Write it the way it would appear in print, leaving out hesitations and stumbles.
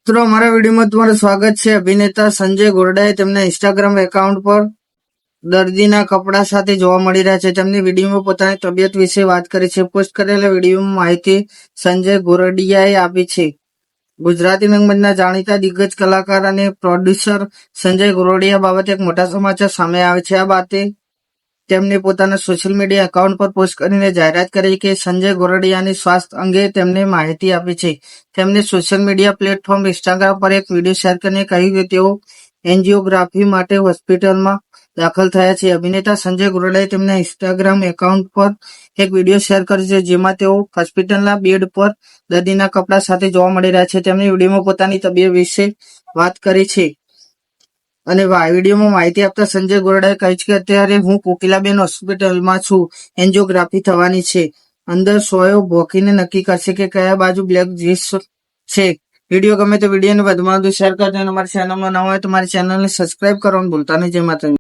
મિત્રો અમારા વિડીયોમાં તમારું સ્વાગત છે। અભિનેતા સંજય ગોરડાએ તેમના ઇન્સ્ટાગ્રામ એકાઉન્ટ પર દર્દીના કપડા સાથે જોવા મળી રહ્યા છે। તેમની વિડીયોમાં પોતાની તબિયત વિશે વાત કરી છે। પોસ્ટ કરેલા વિડીયોમાં માહિતી સંજય ગોરડિયાએ આપી છે। ગુજરાતી રંગમંચના જાણીતા દિગ્ગજ કલાકાર અને પ્રોડ્યુસર સંજય ગોરડિયા બાબતે એક મોટા સમાચાર સામે આવે છે। આ બાતે તેમણે પોતાના સોશિયલ મીડિયા એકાઉન્ટ પર પોસ્ટ કરીને જાહેરાત કરી કે સંજય ગોરડિયાની સ્વાસ્થ્ય અંગે તેમને માહિતી આપી છે। તેમણે સોશિયલ મીડિયા પ્લેટફોર્મ ઇન્સ્ટાગ્રામ પર એક વિડીયો શેર કરીને કહ્યું કે તેઓ એન્જિયોગ્રાફી માટે હોસ્પિટલમાં દાખલ થયા છે। અભિનેતા સંજય ગોરડિયાએ તેમના ઇન્સ્ટાગ્રામ એકાઉન્ટ પર એક વિડીયો શેર કર્યો છે, જેમાં તેઓ હોસ્પિટલના બેડ પર દર્દીના કપડા સાથે જોવા મળી રહ્યા છે। તેમણે વિડીયોમાં પોતાની તબિયત વિશે વાત કરી છે અને વિડીયોમાં માહિતી આપતા સંજય ગોરડિયાએ કહ્યું છે કે અત્યારે હું કોકિલાબેન હોસ્પિટલમાં છું, એન્જિયોગ્રાફી થવાની છે। અંદર સોયો ભોંકીને નક્કી કરશે કે કયા બાજુ બ્લેક જીન્સ છે। વિડીયો ગમે તો વિડીયોને વધુમાં વધુ શેર કરજો અને અમારી ચેનલમાં નવા હોય તો મારી ચેનલને સબસ્ક્રાઇબ કરવાનું ભૂલતા નહીં। જય માતાજી।